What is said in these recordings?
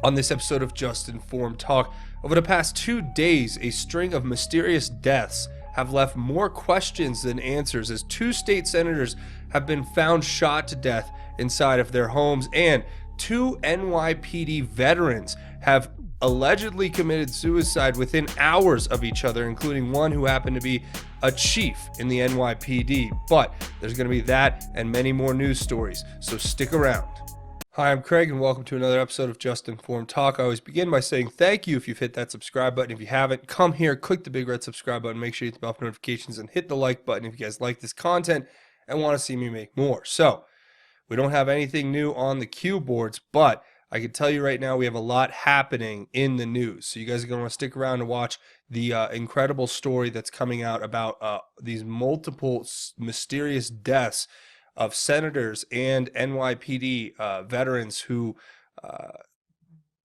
On this episode of Just Informed Talk, over the past 2 days, a string of mysterious deaths have left more questions than answers as two state senators have been found shot to death inside of their homes, and two NYPD veterans have allegedly committed suicide within hours of each other, including one who happened to be a chief in the NYPD. But there's going to be that and many more news stories, so stick around. Hi, I'm Craig, and welcome to another episode of Just Informed Talk. I always begin by saying thank you if you've hit that subscribe button. If you haven't, come here, click the big red subscribe button, make sure you hit the bell for notifications, and hit the like button if you guys like this content and want to see me make more. So, we don't have anything new on the cue boards, but I can tell you right now we have a lot happening in the news. So you guys are going to want to stick around and watch the incredible story that's coming out about these multiple mysterious deaths of senators and NYPD veterans who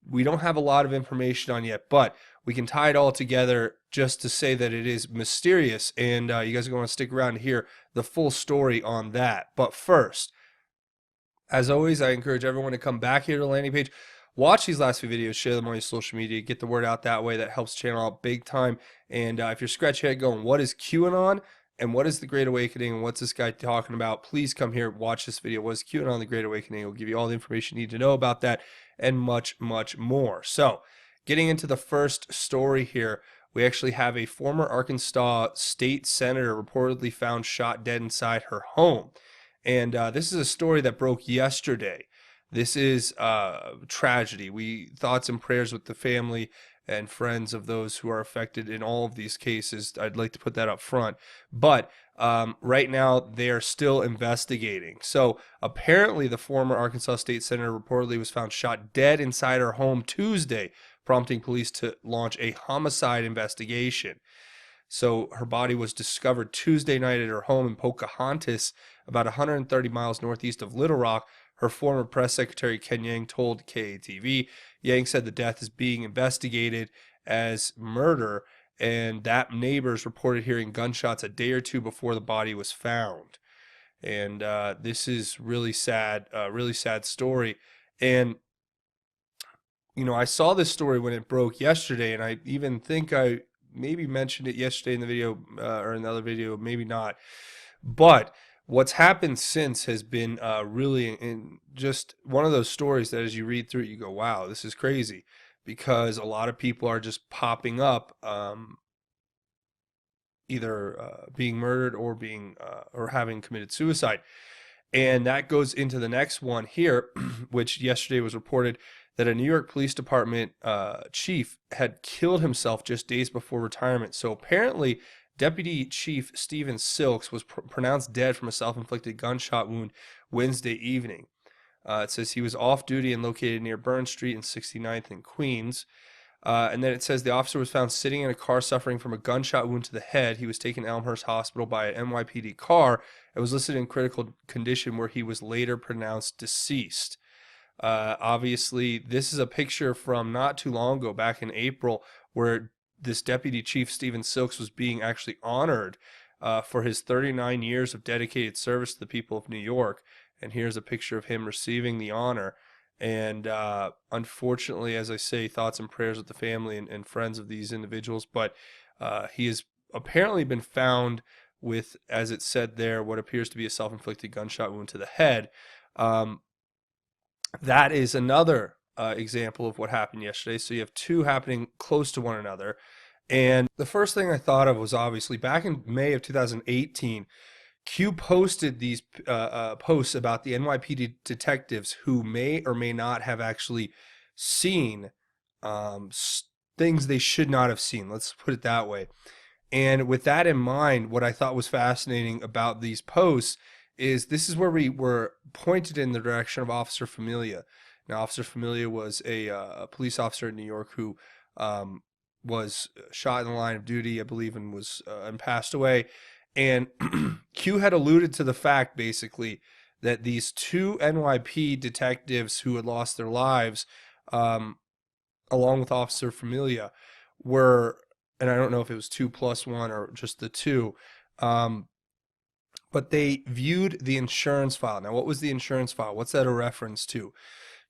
we don't have a lot of information on yet, but we can tie it all together just to say that it is mysterious, and you guys are going to stick around to hear the full story on that. But first, as always, I encourage everyone to come back here to the landing page, watch these last few videos, share them on your social media, get the word out that way. That helps channel out big time. And if you're scratching your head going, what is QAnon? And what is the Great Awakening? And what's this guy talking about? Please come here, watch this video. What is QAnon, the Great Awakening? We'll give you all the information you need to know about that and much, much more. So, getting into the first story here, we actually have a former Arkansas state senator reportedly found shot dead inside her home. And this is a story that broke yesterday. This is tragedy. Thoughts and prayers with the family and friends of those who are affected in all of these cases. I'd like to put that up front. But right now, they are still investigating. So apparently, the former Arkansas state senator reportedly was found shot dead inside her home Tuesday, prompting police to launch a homicide investigation. So her body was discovered Tuesday night at her home in Pocahontas, about 130 miles northeast of Little Rock. Her former press secretary, Ken Yang, told KATV. Yang said the death is being investigated as murder, and that neighbors reported hearing gunshots a day or two before the body was found. And this is really sad story. And, you know, I saw this story when it broke yesterday, and I even think I maybe mentioned it yesterday in the video or in the other video, maybe not. But what's happened since has been really in just one of those stories that as you read through it, you go, wow, this is crazy, because a lot of people are just popping up either being murdered or or having committed suicide. And that goes into the next one here, which yesterday was reported that a New York Police Department chief had killed himself just days before retirement. So apparently, Deputy Chief Stephen Silks was pronounced dead from a self-inflicted gunshot wound Wednesday evening. It says he was off duty and located near Burn Street and 69th in Queens. And then it says the officer was found sitting in a car suffering from a gunshot wound to the head. He was taken to Elmhurst Hospital by an NYPD car and was listed in critical condition, where he was later pronounced deceased. Obviously, this is a picture from not too long ago, back in April, where this Deputy Chief Stephen Silks was being actually honored for his 39 years of dedicated service to the people of New York. And here's a picture of him receiving the honor. And unfortunately, as I say, thoughts and prayers with the family and friends of these individuals. But he has apparently been found with, as it said there, what appears to be a self-inflicted gunshot wound to the head. That is another example of what happened yesterday. So you have two happening close to one another. And the first thing I thought of was, obviously back in May of 2018, Q posted these posts about the NYPD detectives who may or may not have actually seen things they should not have seen. Let's put it that way. And with that in mind, what I thought was fascinating about these posts is this is where we were pointed in the direction of Officer Familia. Now, Officer Familia was a police officer in New York who was shot in the line of duty, I believe, and was and passed away. And Q had alluded to the fact, basically, that these two NYP detectives who had lost their lives, along with Officer Familia, were, and I don't know if it was 2+1 or just the two, but they viewed the insurance file. Now, what was the insurance file? What's that a reference to?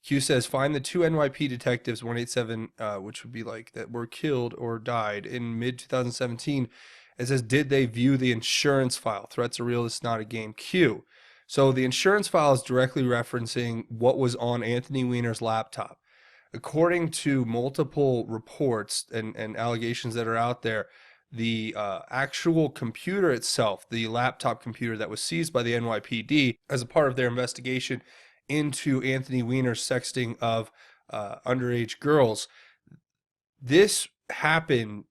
Q says, find the two NYP detectives, 187, which would be like that were killed or died in mid 2017. It says, did they view the insurance file? Threats are real. It's not a game. Q. So the insurance file is directly referencing what was on Anthony Weiner's laptop. According to multiple reports and allegations that are out there, the actual computer itself, the laptop computer that was seized by the NYPD as a part of their investigation into Anthony Weiner's sexting of underage girls, this happened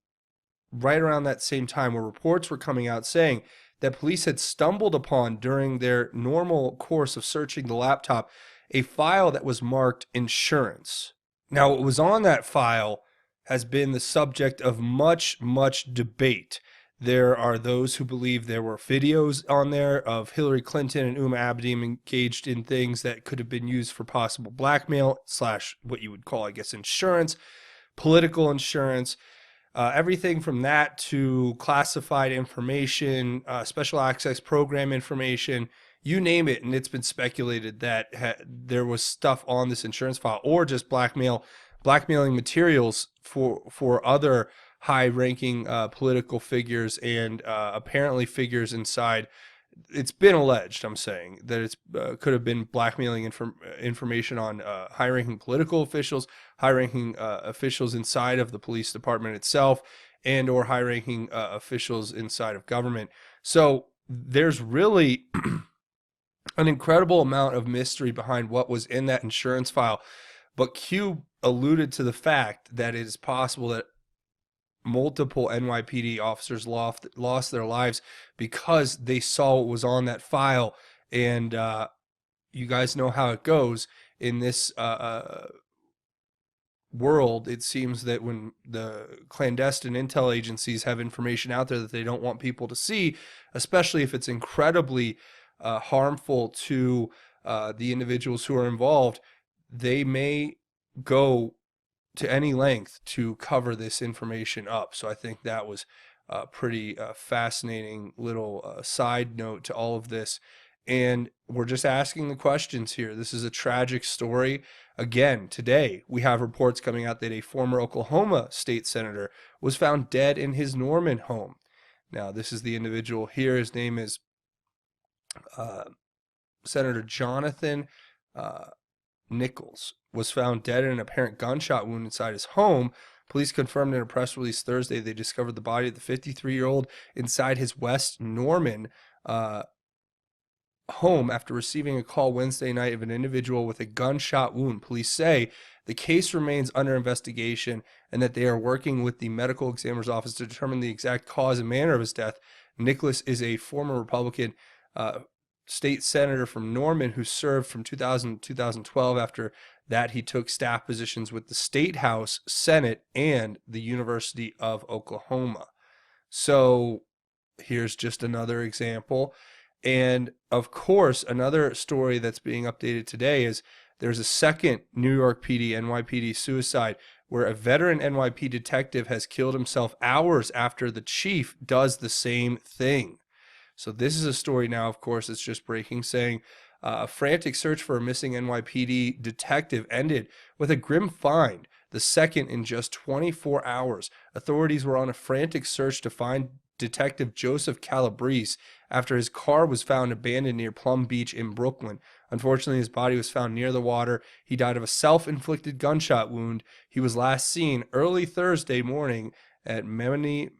right around that same time where reports were coming out saying that police had stumbled upon, during their normal course of searching the laptop, a file that was marked insurance. Now, what was on that file has been the subject of much, much debate. There are those who believe there were videos on there of Hillary Clinton and Uma Abedin engaged in things that could have been used for possible blackmail / what you would call, I guess, insurance, political insurance, everything from that to classified information, special access program information, you name it. And it's been speculated that there was stuff on this insurance file, or just blackmailing materials for other high-ranking political figures and apparently figures inside. It's been alleged, I'm saying, that it's could have been blackmailing information on high-ranking political officials, high-ranking officials inside of the police department itself, and or high-ranking officials inside of government. So there's really an incredible amount of mystery behind what was in that insurance file. But Q alluded to the fact that it is possible that multiple NYPD officers lost their lives because they saw what was on that file. And you guys know how it goes in this world. It seems that when the clandestine intel agencies have information out there that they don't want people to see, especially if it's incredibly harmful to the individuals who are involved, they may go to any length to cover this information up. So I think that was a pretty fascinating little side note to all of this. And we're just asking the questions here. This is a tragic story. Again, today we have reports coming out that a former Oklahoma state senator was found dead in his Norman home. Now, this is the individual here. His name is Senator Jonathan Nichols, was found dead in an apparent gunshot wound inside his home. Police confirmed in a press release Thursday they discovered the body of the 53-year-old inside his West Norman home after receiving a call Wednesday night of an individual with a gunshot wound. Police say the case remains under investigation and that they are working with the medical examiner's office to determine the exact cause and manner of his death. Nicholas is a former Republican state senator from Norman who served from 2000 to 2012. After that, he took staff positions with the State House, Senate, and the University of Oklahoma. So here's just another example. And of course, another story that's being updated today is there's a second New York PD, NYPD suicide, where a veteran NYPD detective has killed himself hours after the chief does the same thing. So this is a story now, of course, it's just breaking, saying a frantic search for a missing NYPD detective ended with a grim find, the second in just 24 hours. Authorities were on a frantic search to find Detective Joseph Calabrese after his car was found abandoned near Plum Beach in Brooklyn. Unfortunately, his body was found near the water. He died of a self-inflicted gunshot wound. He was last seen early Thursday morning at Maimonides,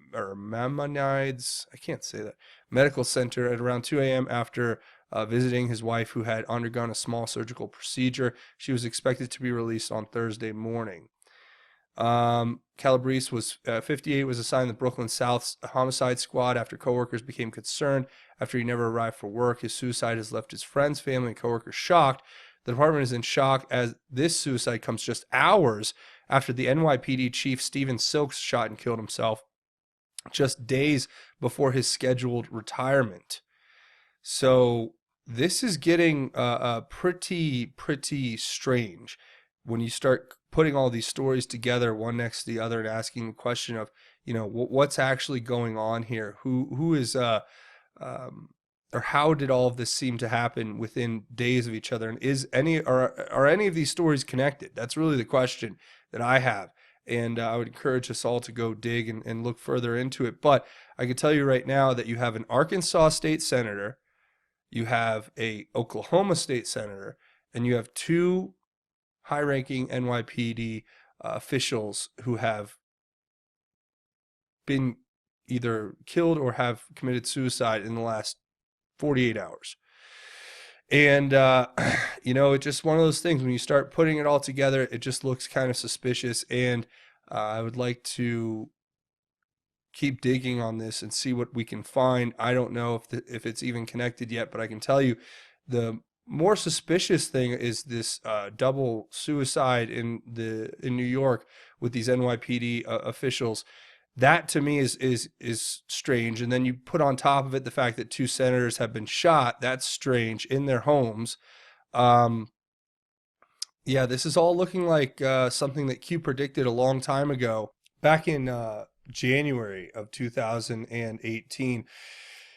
I can't say that, Medical Center at around 2 a.m. after visiting his wife, who had undergone a small surgical procedure. She was expected to be released on Thursday morning. Calabrese was 58, was assigned the Brooklyn South's homicide squad after coworkers became concerned after he never arrived for work. His suicide has left his friends, family, and coworkers shocked. The department is in shock as this suicide comes just hours after the NYPD chief Stephen Silks shot and killed himself just days before his scheduled retirement. So this is getting pretty strange when you start putting all these stories together one next to the other and asking the question of, what's actually going on here? Who is or how did all of this seem to happen within days of each other? And are any of these stories connected? That's really the question that I have. And I would encourage us all to go dig and look further into it. But I can tell you right now that you have an Arkansas state senator, you have a Oklahoma state senator, and you have two high-ranking NYPD officials who have been either killed or have committed suicide in the last 48 hours. And, it's just one of those things. When you start putting it all together, it just looks kind of suspicious. And I would like to keep digging on this and see what we can find. I don't know if it's even connected yet, but I can tell you the more suspicious thing is this double suicide in New York with these NYPD officials. That to me is strange. And then you put on top of it the fact that two senators have been shot. That's strange in their homes. Yeah, this is all looking like something that Q predicted a long time ago. Back in January of 2018,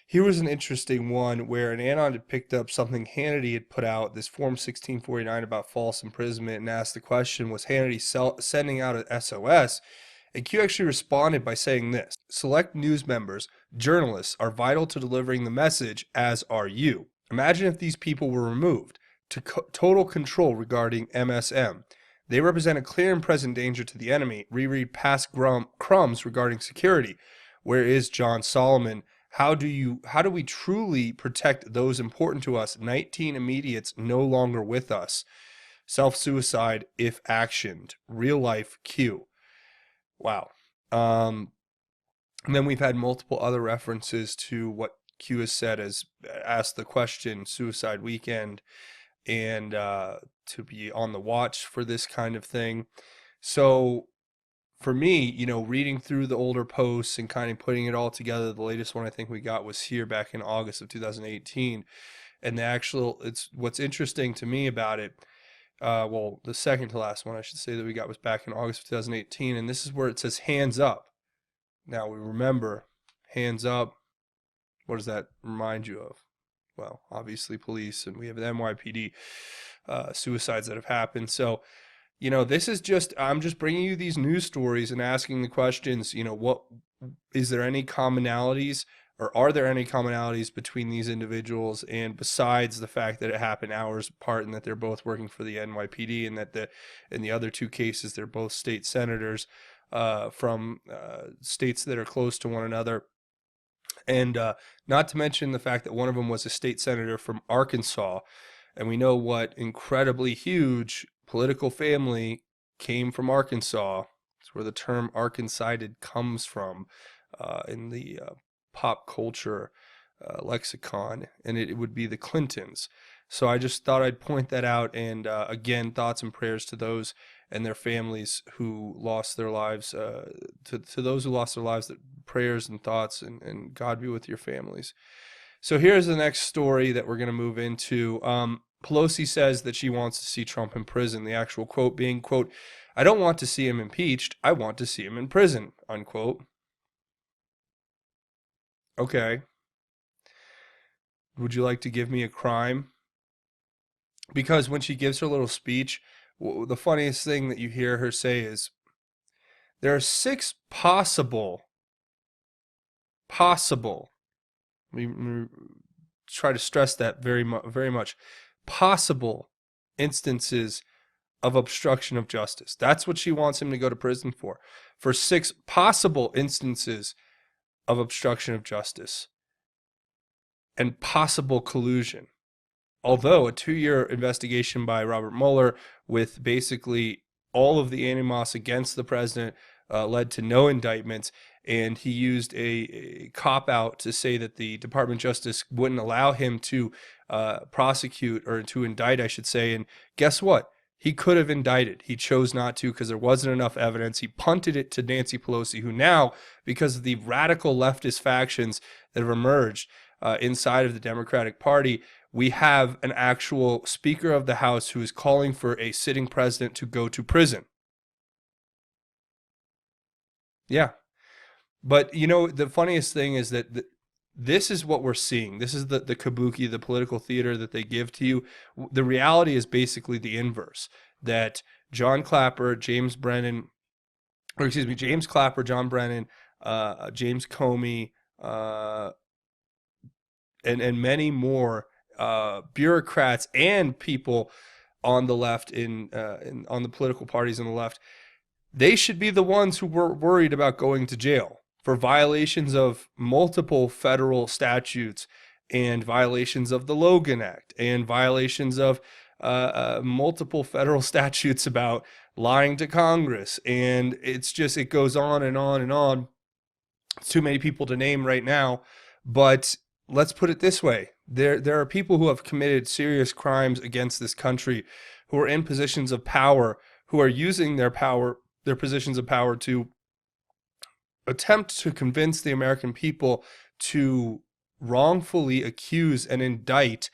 here was an interesting one where an anon had picked up something Hannity had put out, this Form 1649 about false imprisonment, and asked the question, was Hannity sending out an SOS? And Q actually responded by saying this: select news members, journalists, are vital to delivering the message, as are you. Imagine if these people were removed to total control regarding MSM. They represent a clear and present danger to the enemy. Reread past crumbs regarding security. Where is John Solomon? How do we truly protect those important to us? 19 immediates no longer with us. Self-suicide if actioned. Real life Q. Wow. And then we've had multiple other references to what Q has said, as asked the question, suicide weekend, and to be on the watch for this kind of thing. So for me, reading through the older posts and kind of putting it all together, the latest one I think we got was here back in August of 2018. And what's interesting to me about it, the second to last one I should say that we got was back in August of 2018, and this is where it says hands up. Now we remember hands up. What does that remind you of? Well, obviously police, and we have the NYPD suicides that have happened. So, this is I'm just bringing you these news stories and asking the questions, what is there any commonalities, or are there any commonalities between these individuals? And besides the fact that it happened hours apart and that they're both working for the NYPD, and that in the other two cases, they're both state senators from states that are close to one another. And not to mention the fact that one of them was a state senator from Arkansas. And we know what incredibly huge political family came from Arkansas. It's where the term Arkansided comes from in the pop culture lexicon. And it would be the Clintons. So I just thought I'd point that out. And again, thoughts and prayers to those and their families who lost their lives, to those who lost their lives, that prayers and thoughts, and God be with your families. So here's the next story that we're going to move into. Pelosi says that she wants to see Trump in prison. The actual quote being, quote, "I don't want to see him impeached. I want to see him in prison," unquote. Okay. Would you like to give me a crime? Because when she gives her little speech, the funniest thing that you hear her say is, there are 6 possible, let me try to stress that very much, possible instances of obstruction of justice. That's what she wants him to go to prison for 6 possible instances of obstruction of justice and possible collusion. Although a 2-year investigation by Robert Mueller with basically all of the animus against the president led to no indictments, and he used a cop-out to say that the Department of Justice wouldn't allow him to prosecute, or to indict, I should say. And guess what? He could have indicted. He chose not to because there wasn't enough evidence. He punted it to Nancy Pelosi, who now, because of the radical leftist factions that have emerged inside of the Democratic Party, we have an actual Speaker of the House who is calling for a sitting president to go to prison. Yeah. But, the funniest thing is that this is what we're seeing. This is the kabuki, the political theater that they give to you. The reality is basically the inverse, that John Clapper, James Brennan, or excuse me, James Clapper, John Brennan, James Comey, and many more bureaucrats and people on the left on the political parties on the left, they should be the ones who were worried about going to jail for violations of multiple federal statutes and violations of the Logan Act and violations of multiple federal statutes about lying to Congress. And it goes on and on and on. It's too many people to name right now, but let's put it this way. There are people who have committed serious crimes against this country, who are in positions of power, who are using their positions of power to attempt to convince the American people to wrongfully accuse and indict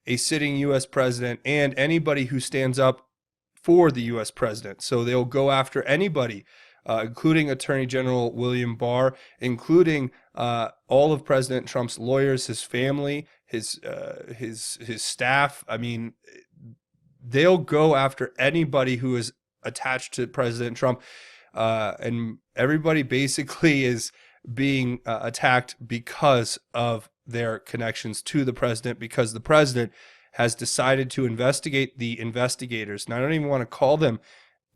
a sitting U.S. president and anybody who stands up for the U.S. president. So they'll go after anybody, including Attorney General William Barr, including all of President Trump's lawyers, his family, his staff. I mean, they'll go after anybody who is attached to President Trump, and everybody basically is being attacked because of their connections to the president, because the president has decided to investigate the investigators. And I don't even want to call them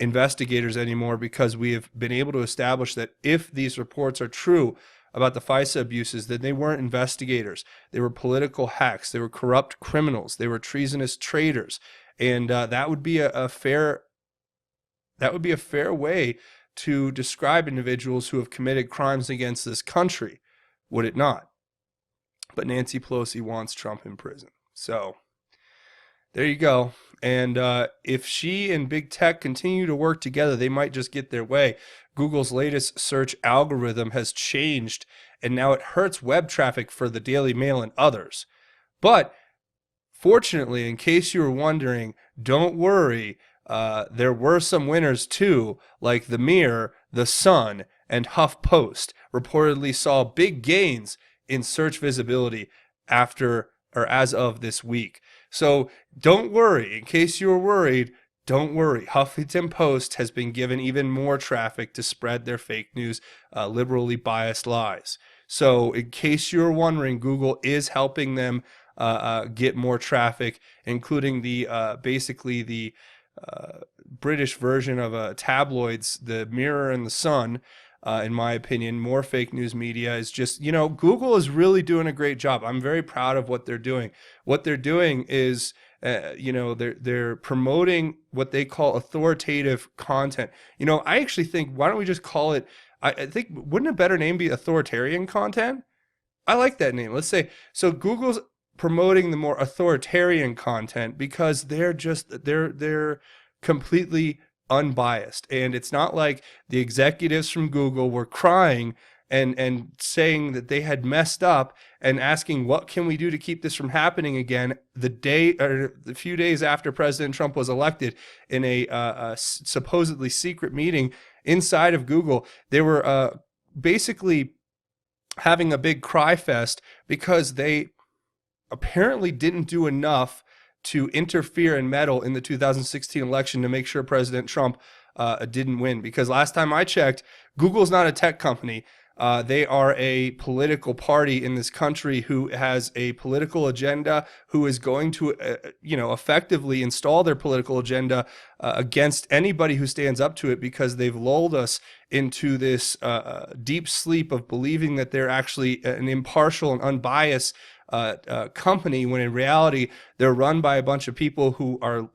investigators anymore, because we have been able to establish that if these reports are true about the FISA abuses, then they weren't investigators. They were political hacks. They were corrupt criminals. They were treasonous traitors. And that would be a fair way to describe individuals who have committed crimes against this country, would it not? But Nancy Pelosi wants Trump in prison. So there you go. And if she and big tech continue to work together, they might just get their way. Google's latest search algorithm has changed, and now it hurts web traffic for the Daily Mail and others. But fortunately, in case you were wondering, don't worry. There were some winners too, like The Mirror, The Sun, and HuffPost reportedly saw big gains in search visibility as of this week. So don't worry. In case you were worried, don't worry. Huffington Post has been given even more traffic to spread their fake news, liberally biased lies. So in case you're wondering, Google is helping them get more traffic, including basically the British version of tabloids, The Mirror and The Sun. In my opinion, more fake news media is just, Google is really doing a great job. I'm very proud of what they're doing. What they're doing is, they're promoting what they call authoritative content. I actually think, why don't we just call it, I think, wouldn't a better name be authoritarian content? I like that name. Let's say, so Google's promoting the more authoritarian content because they're completely unbiased. And it's not like the executives from Google were crying and saying that they had messed up and asking, what can we do to keep this from happening again, the few days after President Trump was elected, in a supposedly secret meeting inside of Google. They were basically having a big cry fest because they apparently didn't do enough to interfere and meddle in the 2016 election to make sure President Trump didn't win. Because last time I checked, Google's not a tech company. They are a political party in this country who has a political agenda, who is going to, effectively install their political agenda against anybody who stands up to it, because they've lulled us into this deep sleep of believing that they're actually an impartial and unbiased company, when in reality they're run by a bunch of people who are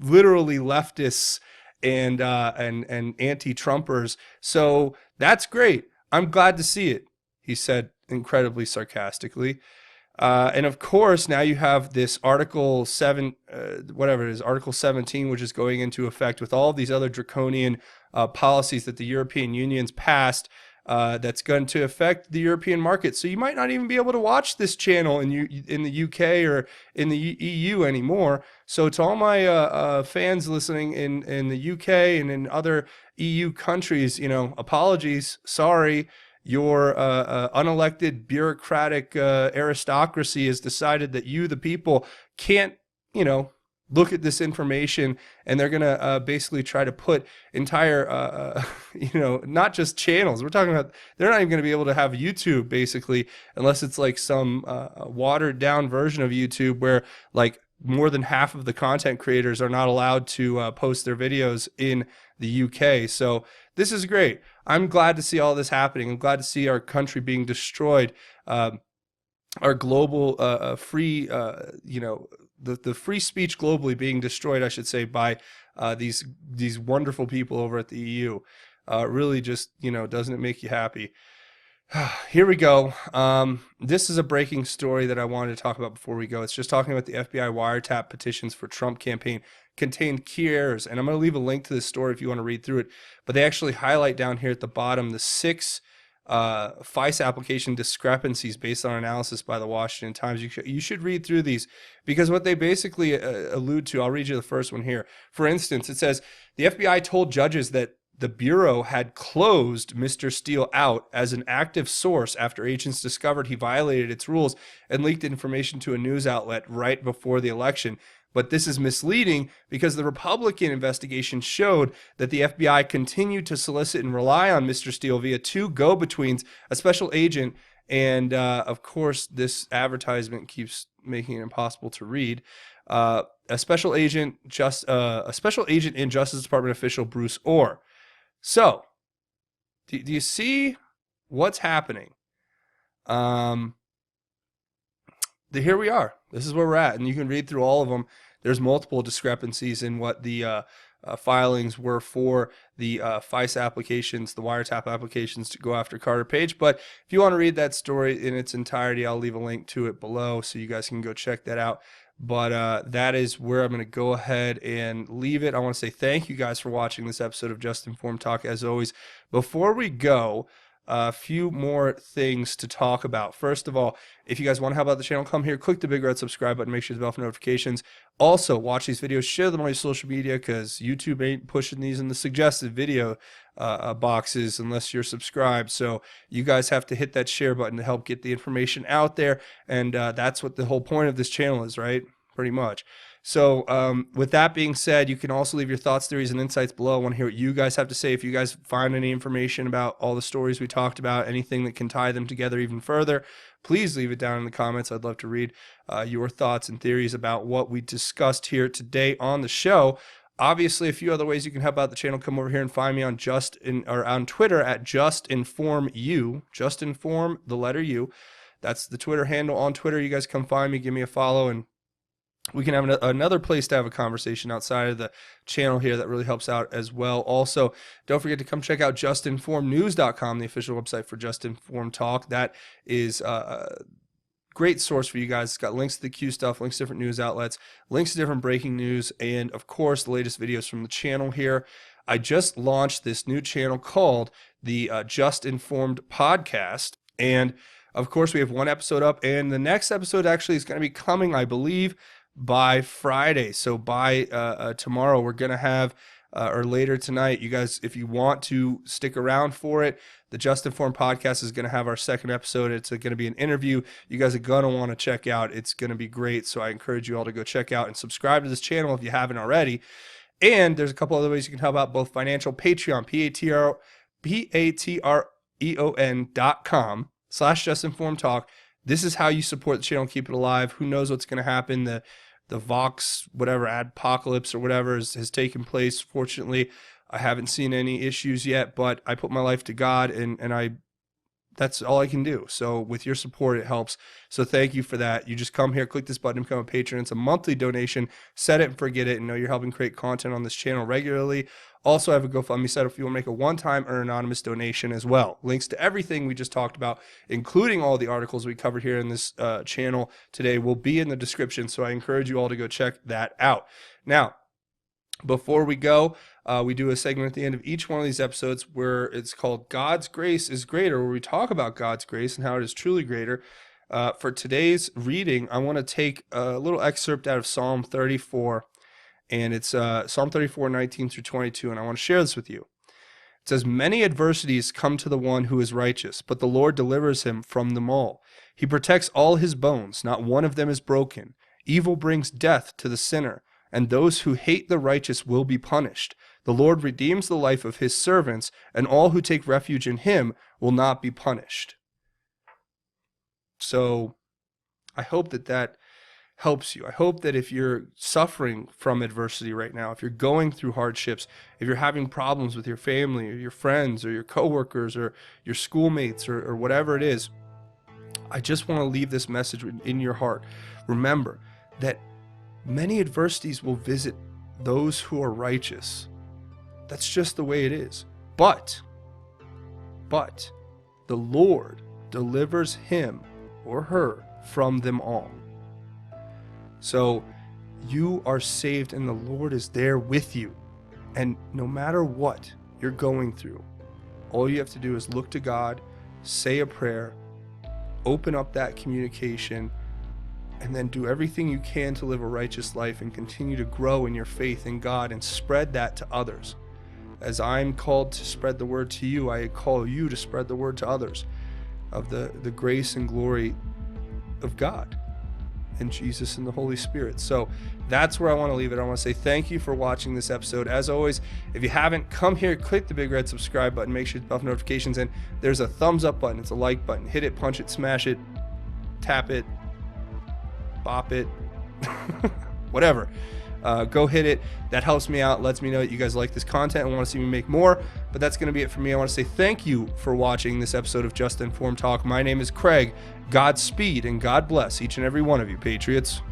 literally leftists and anti-Trumpers. So that's great. I'm glad to see it, he said incredibly sarcastically. And of course, now you have this Article 7, Article 17, which is going into effect with all of these other draconian policies that the European Union's passed, that's going to affect the European market. So you might not even be able to watch this channel in the UK or in the EU anymore. So to all my fans listening in the UK and in other EU countries, apologies, sorry. your unelected bureaucratic aristocracy has decided that you, the people, can't, look at this information, and they're going to basically try to put entire, not just channels. We're talking about, they're not even going to be able to have YouTube, basically, unless it's like some watered down version of YouTube where like more than half of the content creators are not allowed to post their videos in the UK. So this is great. I'm glad to see all this happening. I'm glad to see our country being destroyed. Our global free, the free speech globally being destroyed, I should say, by these wonderful people over at the EU. Really just, doesn't it make you happy? Here we go. This is a breaking story that I wanted to talk about before we go. It's just talking about the FBI wiretap petitions for Trump campaign contained key errors. And I'm going to leave a link to this story if you want to read through it. But they actually highlight down here at the bottom the 6 FICE application discrepancies based on analysis by the Washington Times. You should read through these, because what they basically allude to, I'll read you the first one here. For instance, it says the FBI told judges that the Bureau had closed Mr. Steele out as an active source after agents discovered he violated its rules and leaked information to a news outlet right before the election. But this is misleading because the Republican investigation showed that the FBI continued to solicit and rely on Mr. Steele via 2 go-betweens, a special agent, and of course this advertisement keeps making it impossible to read. A special agent and Justice Department official Bruce Orr. So, do you see what's happening? Here we are. This is where we're at, and you can read through all of them. There's multiple discrepancies in what the filings were for the FICE applications, the wiretap applications to go after Carter Page. But if you want to read that story in its entirety, I'll leave a link to it below so you guys can go check that out. But that is where I'm going to go ahead and leave it. I want to say thank you guys for watching this episode of Just Informed Talk, as always. Before we go, a few more things to talk about. First of all, if you guys want to help out the channel, come here, click the big red subscribe button, make sure the bell for notifications. Also, watch these videos, share them on your social media, because YouTube ain't pushing these in the suggested video boxes unless you're subscribed. So you guys have to hit that share button to help get the information out there, and that's what the whole point of this channel is, right? Pretty much. So with that being said, you can also leave your thoughts, theories, and insights below. I want to hear what you guys have to say. If you guys find any information about all the stories we talked about, anything that can tie them together even further, please leave it down in the comments. I'd love to read your thoughts and theories about what we discussed here today on the show. Obviously, a few other ways you can help out the channel. Come over here and find me on on Twitter at JustInformU. JustInform, the letter U. That's the Twitter handle on Twitter. You guys come find me, give me a follow, and we can have another place to have a conversation outside of the channel here that really helps out as well. Also, don't forget to come check out justinformednews.com, the official website for Just Informed Talk. That is a great source for you guys. It's got links to the Q stuff, links to different news outlets, links to different breaking news, and of course, the latest videos from the channel here. I just launched this new channel called the Just Informed Podcast, and of course, we have one episode up, and the next episode actually is going to be coming, I believe, by Friday. So by tomorrow, we're going to have, or later tonight, you guys, if you want to stick around for it, the Just Informed Podcast is going to have our second episode. It's going to be an interview you guys are going to want to check out. It's going to be great. So I encourage you all to go check out and subscribe to this channel if you haven't already. And there's a couple other ways you can help out, both financial, Patreon, patreon.com/justinformedtalk. This is how you support the channel, keep it alive. Who knows what's going to happen? The Vox, whatever, adpocalypse or whatever has taken place. Fortunately, I haven't seen any issues yet, but I put my life to God, and that's all I can do. So with your support, it helps. So thank you for that. You just come here, click this button, become a patron. It's a monthly donation. Set it and forget it, and know you're helping create content on this channel regularly. Also, I have a GoFundMe set up if you want to make a one-time or anonymous donation as well. Links to everything we just talked about, including all the articles we covered here in this channel today, will be in the description, so I encourage you all to go check that out. Now, before we go, we do a segment at the end of each one of these episodes where it's called God's Grace is Greater, where we talk about God's grace and how it is truly greater. For today's reading, I want to take a little excerpt out of Psalm 34. And it's Psalm 34, 19 through 22, and I want to share this with you. It It says, many adversities come to the one who is righteous, but the Lord delivers him from them all. He protects all his bones, not one of them is broken. Evil brings death to the sinner, and those who hate the righteous will be punished. The Lord redeems the life of his servants, and all who take refuge in him will not be punished. So I hope that helps you. I hope that if you're suffering from adversity right now, if you're going through hardships, if you're having problems with your family or your friends or your coworkers or your schoolmates or whatever it is, I just want to leave this message in your heart. Remember that many adversities will visit those who are righteous. That's just the way it is. But the Lord delivers him or her from them all. So you are saved and the Lord is there with you. And no matter what you're going through, all you have to do is look to God, say a prayer, open up that communication, and then do everything you can to live a righteous life and continue to grow in your faith in God and spread that to others. As I'm called to spread the word to you, I call you to spread the word to others of the grace and glory of God and Jesus and the Holy Spirit. So that's where I want to leave it. I want to say thank you for watching this episode. As always, if you haven't, come here, click the big red subscribe button, make sure to buff notifications, and there's a thumbs up button. It's a like button. Hit it, punch it, smash it, tap it, bop it, whatever. Go hit it. That helps me out, lets me know that you guys like this content and want to see me make more. But that's going to be it for me. I want to say thank you for watching this episode of Just Informed Talk. My name is Craig. Godspeed and God bless each and every one of you, Patriots.